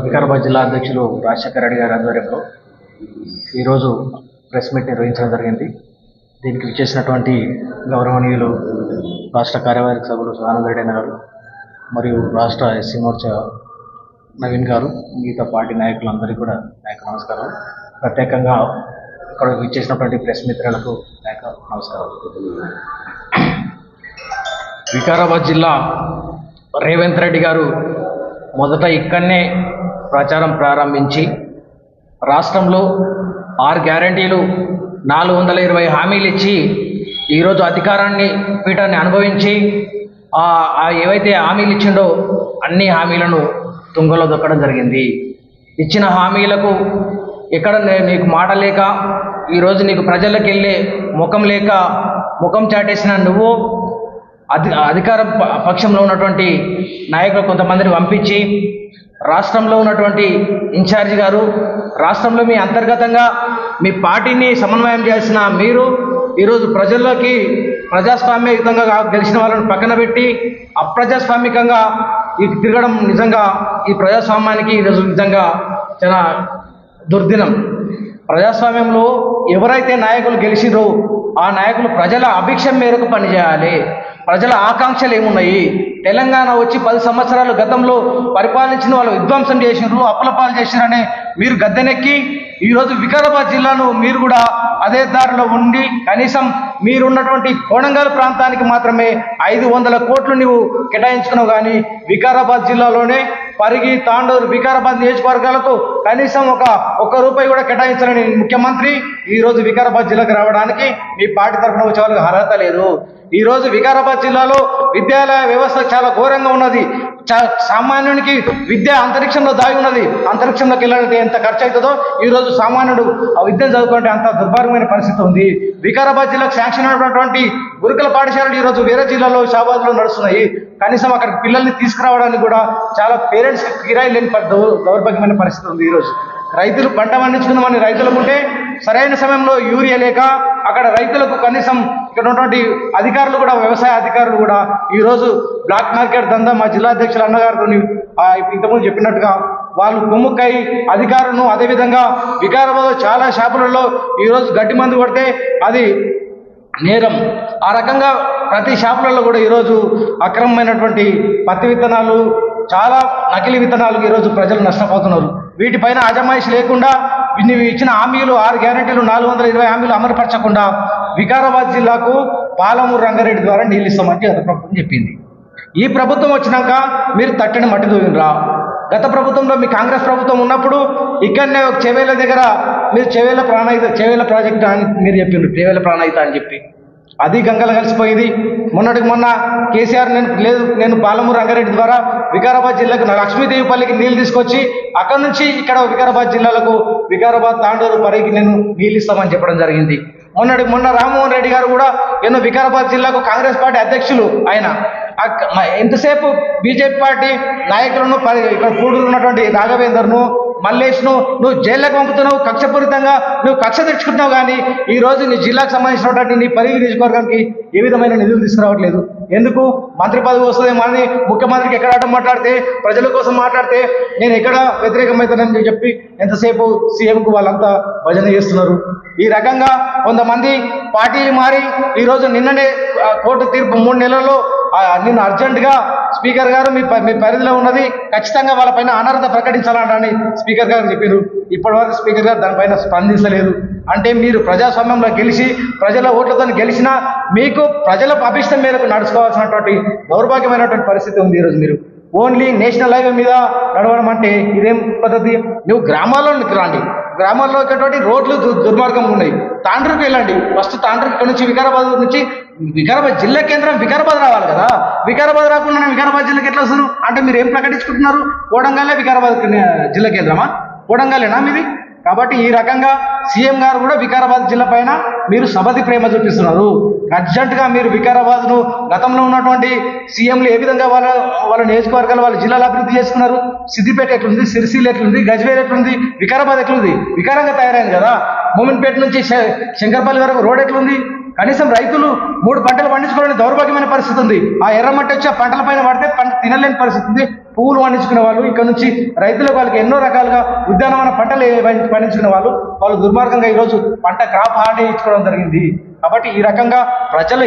వికారాబాద్ జిల్లా అధ్యక్షులు రాజశేఖర రెడ్డి గారి ఆధ్వర్యంలో ఈరోజు ప్రెస్ మీట్ నిర్వహించడం జరిగింది. దీనికి విచ్చేసినటువంటి గౌరవనీయులు రాష్ట్ర కార్యవర్గ సభ్యులు ఆనంద్ రెడ్డి గారు మరియు రాష్ట్ర ఎస్సీ మోర్చా నవీన్ గారు, మిగతా పార్టీ నాయకులందరికీ కూడా నమస్కారం. ప్రత్యేకంగా ఇక్కడ విచ్చేసినటువంటి ప్రెస్ మిత్రులకు నమస్కారం. వికారాబాద్ జిల్లా రేవంత్ రెడ్డి గారు మొదట ఇక్కడనే ప్రచారం ప్రారంభించి రాష్ట్రంలో 6 గ్యారంటీలు 420 హామీలు ఇచ్చి ఈరోజు పీఠాన్ని అనుభవించి ఏవైతే హామీలు ఇచ్చిండో అన్ని హామీలను తుంగలో దొక్కడం జరిగింది. ఇచ్చిన హామీలకు ఎక్కడ నీకు మాట లేక ఈరోజు నీకు ప్రజలకు వెళ్ళే ముఖం లేక ముఖం చాటేసిన నువ్వు అధికార పక్షంలో ఉన్నటువంటి నాయకులు కొంతమందిని పంపించి రాష్ట్రంలో ఉన్నటువంటి ఇన్ఛార్జి గారు రాష్ట్రంలో మీ అంతర్గతంగా మీ పార్టీని సమన్వయం చేసిన మీరు ఈరోజు ప్రజల్లోకి ప్రజాస్వామ్యయుతంగా గెలిచిన వాళ్ళని పక్కన పెట్టి అప్రజాస్వామికంగా తిరగడం నిజంగా ఈ ప్రజాస్వామ్యానికి ఈరోజు నిజంగా చాలా దుర్దినం. ప్రజాస్వామ్యంలో ఎవరైతే నాయకులు గెలిచిరో ఆ నాయకులు ప్రజల అభిక్షం మేరకు పనిచేయాలి. ప్రజల ఆకాంక్షలు ఏమున్నాయి? తెలంగాణ వచ్చి 10 సంవత్సరాలు గతంలో పరిపాలించిన వాళ్ళు విధ్వంసం చేసినారు, అప్పులపాలు చేసినారనే మీరు గద్దెనెక్కి ఈరోజు వికారాబాద్ జిల్లాను మీరు కూడా అదే దారిలో ఉండి కనీసం మీరున్నటువంటి కోణంగల్ ప్రాంతానికి మాత్రమే 500 కోట్లు నువ్వు కేటాయించుకున్నావు. కానీ వికారాబాద్ జిల్లాలోనే పరిగి, తాండూరు, వికారాబాద్ నియోజకవర్గాలకు కనీసం ఒక్క రూపాయి కూడా కేటాయించాలని ముఖ్యమంత్రి ఈరోజు వికారాబాద్ జిల్లాకు రావడానికి మీ పార్టీ తరఫున వచ్చే వాళ్ళకి అర్హత లేదు. ఈరోజు వికారాబాద్ జిల్లాలో విద్యాలయ వ్యవస్థ చాలా ఘోరంగా ఉన్నది. సామాన్యునికి విద్య అంతరిక్షంలో దాగి ఉన్నది. అంతరిక్షంలోకి వెళ్ళాలంటే ఎంత ఖర్చు అవుతుందో ఈరోజు సామాన్యుడు ఆ విద్యను చదువుకుంటే అంత దుర్భాగ్యమైన పరిస్థితి ఉంది. వికారాబాద్ జిల్లాకు శాంక్షన్ అయినటువంటి గురుకుల పాఠశాలలు ఈరోజు వేరే జిల్లాలో షాబాద్లో నడుస్తున్నాయి. కనీసం అక్కడ పిల్లల్ని తీసుకురావడానికి కూడా చాలా పేరెంట్స్కి కిరాయి లేని దౌర్భాగ్యమైన పరిస్థితి ఉంది. ఈరోజు రైతులు పంట పండించుకుందామని రైతులకు ఉంటే సరైన సమయంలో యూరియా లేక అక్కడ రైతులకు కనీసం ఇక్కడ ఉన్నటువంటి అధికారులు కూడా వ్యవసాయ అధికారులు కూడా ఈరోజు బ్లాక్ మార్కెట్ దందా మా జిల్లా అధ్యక్షులు అన్నగారితో ఇంతకుముందు చెప్పినట్టుగా వాళ్ళు కొమ్ముక్కై అధికారులను అదేవిధంగా వికారాబాద్లో చాలా షాపులలో ఈరోజు గడ్డి మందు కొడితే అది నేరం. ఆ రకంగా ప్రతి షాపులలో కూడా ఈరోజు అక్రమమైనటువంటి పత్తి విత్తనాలు, చాలా నకిలీ విత్తనాలు ఈరోజు ప్రజలు నష్టపోతున్నారు. వీటిపైన అజమాయిషి లేకుండా నీవు ఇచ్చిన హామీలు 6 గ్యారెంటీలు 420 హామీలు అమలుపరచకుండా వికారాబాద్ జిల్లాకు పాలమూరు రంగారెడ్డి ద్వారా నీళ్ళు ఇస్తామని గత ప్రభుత్వం చెప్పింది. ఈ ప్రభుత్వం వచ్చినాక మీరు తట్టని మట్టి దూవినరా? గత ప్రభుత్వంలో మీ కాంగ్రెస్ ప్రభుత్వం ఉన్నప్పుడు ఇక్కడనే చెవేల దగ్గర మీరు చెవేల ప్రాజెక్టు అని మీరు చెప్పిండ్రు, చెవేల ప్రాణహిత అని చెప్పి అది గంగలు కలిసిపోయింది. మొన్న కేసీఆర్ నేను పాలమూరు రంగారెడ్డి ద్వారా వికారాబాద్ జిల్లాకు లక్ష్మీదేవిపల్లికి నీళ్ళు తీసుకొచ్చి అక్కడ నుంచి ఇక్కడ వికారాబాద్ జిల్లాలకు వికారాబాద్, తాండూరు, పరిగి నేను నీళ్ళు ఇస్తామని చెప్పడం జరిగింది. మొన్న రామ్మోహన్ రెడ్డి గారు కూడా ఎన్నో వికారాబాద్ జిల్లాకు కాంగ్రెస్ పార్టీ అధ్యక్షులు ఆయన ఎంతసేపు బీజేపీ పార్టీ నాయకులను ఇక్కడ కూడూరు ఉన్నటువంటి రాఘవేందర్ను, మల్లేష్ను నువ్వు జైల్లోకి పంపుతున్నావు, కక్షపూరితంగా నువ్వు కక్ష తెచ్చుకుంటున్నావు. కానీ ఈరోజు నీ జిల్లాకు సంబంధించినటువంటి నీ పరిగి నియోజకవర్గానికి ఏ విధమైన నిధులు తీసుకురావట్లేదు. ఎందుకు? మంత్రి పదవి వస్తుందేమో అని ముఖ్యమంత్రికి ఎక్కడ ఆటం మాట్లాడితే, ప్రజల కోసం మాట్లాడితే నేను ఎక్కడ వ్యతిరేకమవుతానని చెప్పి ఎంతసేపు సీఎంకు వాళ్ళంతా భజన చేస్తున్నారు. ఈ రకంగా కొంతమంది పార్టీ మారి ఈరోజు నిన్ననే కోర్టు తీర్పు 3 నెలల్లో నిన్న అర్జెంటుగా స్పీకర్ గారు మీ పరిధిలో ఉన్నది, ఖచ్చితంగా వాళ్ళపైన అనర్హత ప్రకటించాలని స్పీకర్ గారు చెప్పారు. ఇప్పటివరకు స్పీకర్ గారు దానిపైన స్పందించలేదు. అంటే మీరు ప్రజాస్వామ్యంలో గెలిచి ప్రజల ఓట్లతో గెలిచినా మీకు ప్రజల అభిష్టం మేరకు నడుచుకోవాల్సినటువంటి దౌర్భాగ్యమైనటువంటి పరిస్థితి ఉంది. ఈరోజు మీరు ఓన్లీ నేషనల్ హైవే మీద నడవడం అంటే ఇదేం పద్ధతి? నువ్వు గ్రామాల్లోకి రాండి, గ్రామాల్లో వచ్చేటువంటి రోడ్లు దుర్మార్గంగా ఉన్నాయి. తాండ్రుకి వెళ్ళండి, ఫస్ట్ తాండ్రుకి ఇక్కడ నుంచి వికారాబాద్ జిల్లా కేంద్రం వికారాబాద్ రావాలి కదా. వికారాబాద్ రాకుండా వికారాబాద్ జిల్లాకి ఎట్లా వస్తారు? అంటే మీరు ఏం ప్రకటించుకుంటున్నారు? కోడంగల్లే వికారాబాద్ జిల్లా కేంద్రమా? కోడంగల్లేనా మీది? కాబట్టి ఈ రకంగా సీఎం గారు కూడా వికారాబాద్ జిల్లా పైన మీరు సబతి ప్రేమ చూపిస్తున్నారు. అర్జెంటుగా మీరు వికారాబాద్ను గతంలో ఉన్నటువంటి సీఎంలు ఏ విధంగా వాళ్ళ నియోజకవర్గాలు వాళ్ళ జిల్లాలు అభివృద్ధి చేసుకున్నారు? సిద్దిపేట ఎట్లుంది, సిరిసిల్ల ఎట్లుంది, గజ్వేల్ ఎట్లుంది, వికారాబాద్ ఎట్లుంది? వికారంగా తయారైంది కదా. మోమిన్పేట నుంచి శంకర్పల్లి వరకు రోడ్ ఎట్లుంది? కనీసం రైతులు 3 పంటలు పండించుకోవాలని దౌర్భాగ్యమైన పరిస్థితి ఉంది. ఆ ఎర్రమట్టి వచ్చి ఆ పంటల పైన పడితే పంట తినలేని పరిస్థితి ఉంది. పువ్వులు పండించుకునే వాళ్ళు ఇక్కడ నుంచి రైతులకు వాళ్ళకి ఎన్నో రకాలుగా ఉద్యానవన పంటలు పండించుకునే వాళ్ళు దుర్మార్గంగా ఈరోజు పంట క్రాప్ హార్డే ఇచ్చుకోవడం జరిగింది. కాబట్టి ఈ రకంగా ప్రజలు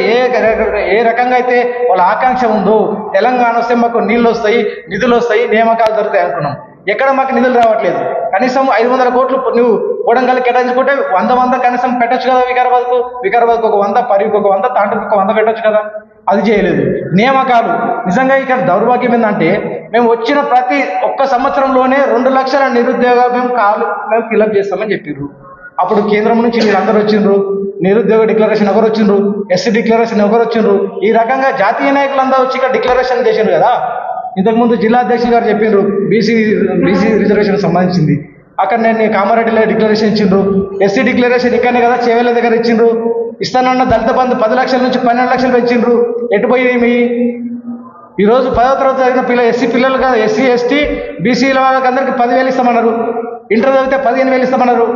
ఏ రకంగా అయితే వాళ్ళ ఆకాంక్ష ఉందో, తెలంగాణ వస్తే మాకు నీళ్ళు వస్తాయి, నిధులు వస్తాయి, నియామకాలు దొరుకుతాయి అనుకున్నాం. ఎక్కడ మాకు నిధులు రావట్లేదు. కనీసం 500 కోట్లు నువ్వు కోడంగల్ కేటాయించుకుంటే 100 కనీసం పెట్టచ్చు కదా. వికారాబాద్కు ఒక 100, పరిగికి ఒక 100, తాండ్రుకి ఒక 100 పెట్టచ్చు కదా. అది చేయలేదు. నియామకాలు నిజంగా ఇక్కడ దౌర్భాగ్యం ఏంటంటే మేము వచ్చిన ప్రతి ఒక్క సంవత్సరంలోనే 2 లక్షల నిరుద్యోగాలు మేము ఫిలప్ చేస్తామని చెప్పారు. అప్పుడు కేంద్రం నుంచి వీళ్ళందరూ వచ్చిండ్రు, నిరుద్యోగ డిక్లరేషన్ ఎవరు వచ్చిండ్రు, ఎస్సీ డిక్లరేషన్ ఎవరు వచ్చిండ్రు, ఈ రకంగా జాతీయ నాయకులందరూ వచ్చి ఇక్కడ డిక్లరేషన్ చేసిండ్రు కదా. ఇంతకుముందు జిల్లా అధ్యక్షులు గారు చెప్పిండ్రు బీసీ రిజర్వేషన్ సంబంధించింది, అక్కడ నేను కామారెడ్డిలో డిక్లరేషన్ ఇచ్చిండ్రు. ఎస్సీ డిక్లరేషన్ ఇక్కడనే కదా చేవేళ్ళ దగ్గర ఇచ్చిండ్రు. ఇస్తానన్న దళిత బంధు 10 లక్షల నుంచి 12 లక్షలు పెంచిండ్రు. ఎటుపోయి మీ ఈరోజు 10వ తరగతి చదివిన ఎస్సీ పిల్లలు కదా, ఎస్సీ ఎస్టీ బీసీల వాళ్ళకి అందరికీ 10,000 ఇస్తామన్నారు. ఇంటర్ చదివితే 15,000 ఇస్తామన్నారు.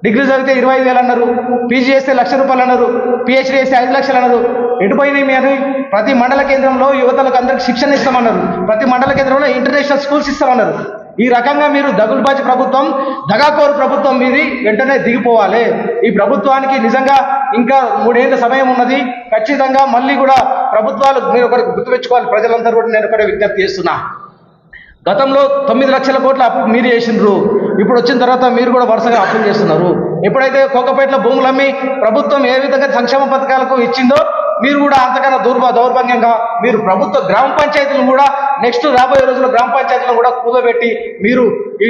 డిగ్రీ చదివితే 25,000 అన్నారు. పీజీ చేస్తే ₹1,00,000 అన్నారు. పిహెచ్డీ చేస్తే 5 లక్షలు అన్నారు. ఎటుపోయినాయి మీరు? ప్రతి మండల కేంద్రంలో యువతలకు అందరికి శిక్షణ ఇస్తామన్నారు. ప్రతి మండల కేంద్రంలో ఇంటర్నేషనల్ స్కూల్స్ ఇస్తామన్నారు. ఈ రకంగా మీరు దగులుబాజీ ప్రభుత్వం, దగాకోరు ప్రభుత్వం మీది వెంటనే దిగిపోవాలి. ఈ ప్రభుత్వానికి నిజంగా ఇంకా 3 ఏళ్ల సమయం ఉన్నది. ఖచ్చితంగా మళ్ళీ కూడా ప్రభుత్వాలు మీరు ఒకరికి గుర్తుపెట్టుకోవాలి. ప్రజలందరూ కూడా నేను ఒకటే విజ్ఞప్తి చేస్తున్నా. గతంలో 9 లక్షల కోట్ల అప్పు మీరు చేసిండ్రు. ఇప్పుడు వచ్చిన తర్వాత మీరు కూడా వరుసగా అప్పులు చేస్తున్నారు. ఎప్పుడైతే కోకపేటలో భూములు అమ్మి ప్రభుత్వం ఏ విధంగా సంక్షేమ పథకాలకు ఇచ్చిందో మీరు కూడా అంతకన్నా దౌర్భాగ్యంగా మీరు ప్రభుత్వ గ్రామ పంచాయతీలను కూడా నెక్స్ట్ రాబోయే రోజుల్లో గ్రామ పంచాయతీలను కూడా కూదబెట్టి మీరు ఈ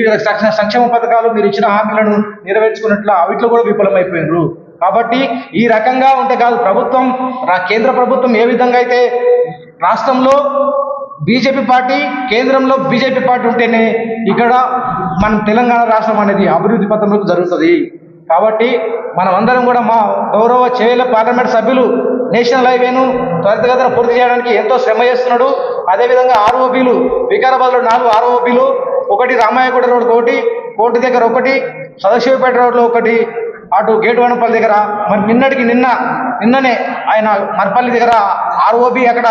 సంక్షేమ పథకాలు మీరు ఇచ్చిన హామీలను నెరవేర్చుకున్నట్లు వీటిలో కూడా విఫలమైపోయినారు. కాబట్టి ఈ రకంగా ఉంటే కాదు. ప్రభుత్వం కేంద్ర ప్రభుత్వం ఏ విధంగా అయితే రాష్ట్రంలో బీజేపీ పార్టీ, కేంద్రంలో బీజేపీ పార్టీ ఉంటేనే ఇక్కడ మన తెలంగాణ రాష్ట్రం అనేది అభివృద్ధి పథంలోకి జరుగుతుంది. కాబట్టి మనమందరం కూడా మా గౌరవ చేవేళ్ళ పార్లమెంట్ సభ్యులు నేషనల్ హైవేను త్వరితగతిన పూర్తి చేయడానికి ఎంతో శ్రమ చేస్తున్నాడు. అదేవిధంగా ఆర్ఓబీలు వికారాబాద్లో 4 ఆర్ఓబీలు, ఒకటి రామాయగూడ రోడ్, ఒకటి కోర్టు దగ్గర, ఒకటి సదాశివపేట రోడ్లో, ఒకటి అటు గేటు వనపల్లి దగ్గర. మరి నిన్ననే ఆయన మర్పల్లి దగ్గర ఆర్ఓబీ, అక్కడ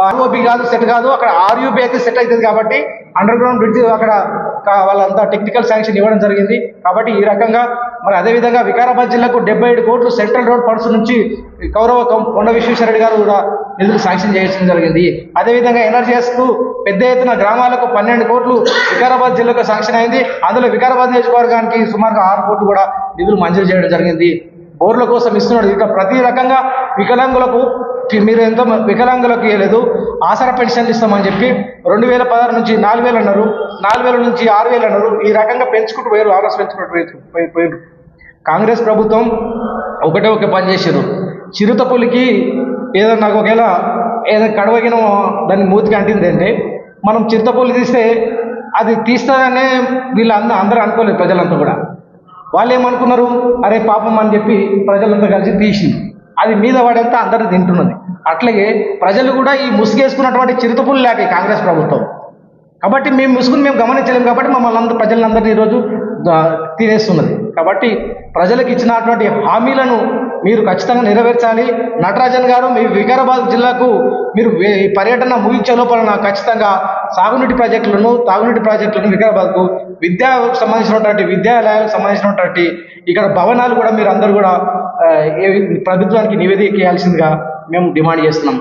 ఆర్ఓబీ కాదు సెట్ కాదు, అక్కడ ఆర్యూబీ అయితే సెట్ అవుతుంది. కాబట్టి అండర్ గ్రౌండ్ బ్రిడ్జ్ అక్కడ వాళ్ళంతా టెక్నికల్ శాంక్షన్ ఇవ్వడం జరిగింది. కాబట్టి ఈ రకంగా మరి అదేవిధంగా వికారాబాద్ జిల్లాకు 77 కోట్లు సెంట్రల్ రోడ్ ఫండ్స్ నుంచి గౌరవ కొండ విశ్వేశ్వరరెడ్డి గారు కూడా నిధులు శాంక్షన్ చేయడం జరిగింది. అదేవిధంగా ఎన్ఆర్జీఎస్కు పెద్ద ఎత్తున గ్రామాలకు 12 కోట్లు వికారాబాద్ జిల్లాకు శాంక్షన్ అయింది. అందులో వికారాబాద్ నియోజకవర్గానికి సుమారుగా 6 కోట్లు కూడా నిధులు మంజూరు చేయడం జరిగింది. బోర్ల కోసం ఇస్తున్నాడు. ఇట్లా ప్రతి రకంగా వికలాంగులకు మీరు ఎంతో వికలాంగులకు ఇవ్వలేదు. ఆసరా పెన్షన్లు ఇస్తామని చెప్పి 2016 నుంచి 4,000 అన్నారు, 4,000 నుంచి 6,000 అన్నారు. ఈ రకంగా పెంచుకుంటూ పోయారు, ఆర్ఎస్ పెంచుకుంటూ పోయారు. కాంగ్రెస్ ప్రభుత్వం ఒక పని చేశారు. చిరుతపులికి ఏదన్నా ఒకవేళ ఏదైనా కడవగిన దాన్ని మూతికి అంటింది అంటే మనం చిరుతపులి తీస్తే అది తీస్తారనే అందరూ అనుకోలేదు. ప్రజలంతా కూడా వాళ్ళు ఏమనుకున్నారు, అరే పాపం అని చెప్పి ప్రజలంతా కలిసి తీసింది. అది మీద పడేంత అందరూ తింటున్నది. అట్లాగే ప్రజలు కూడా ఈ ముసుగేసుకున్నటువంటి చిరుతపులు లేక కాంగ్రెస్ ప్రభుత్వం. కాబట్టి మేము ముసుగుని మేము గమనించలేము. కాబట్టి మమ్మల్ని ప్రజలందరినీ ఈరోజు తినేస్తున్నది. కాబట్టి ప్రజలకు ఇచ్చినటువంటి హామీలను మీరు ఖచ్చితంగా నెరవేర్చాలి. నటరాజన్ గారు, మీ వికారాబాద్ జిల్లాకు మీరు పర్యటన ముగించే లోపల ఖచ్చితంగా సాగునీటి ప్రాజెక్టులను, తాగునీటి ప్రాజెక్టులను, వికారాబాద్కు విద్యాకు సంబంధించినటువంటి విద్యాలయాలకు సంబంధించినటువంటి ఇక్కడ భవనాలు కూడా మీరు అందరూ కూడా ప్రభుత్వానికి నివేదిక చేయాల్సిందిగా మేము డిమాండ్ చేస్తున్నాం.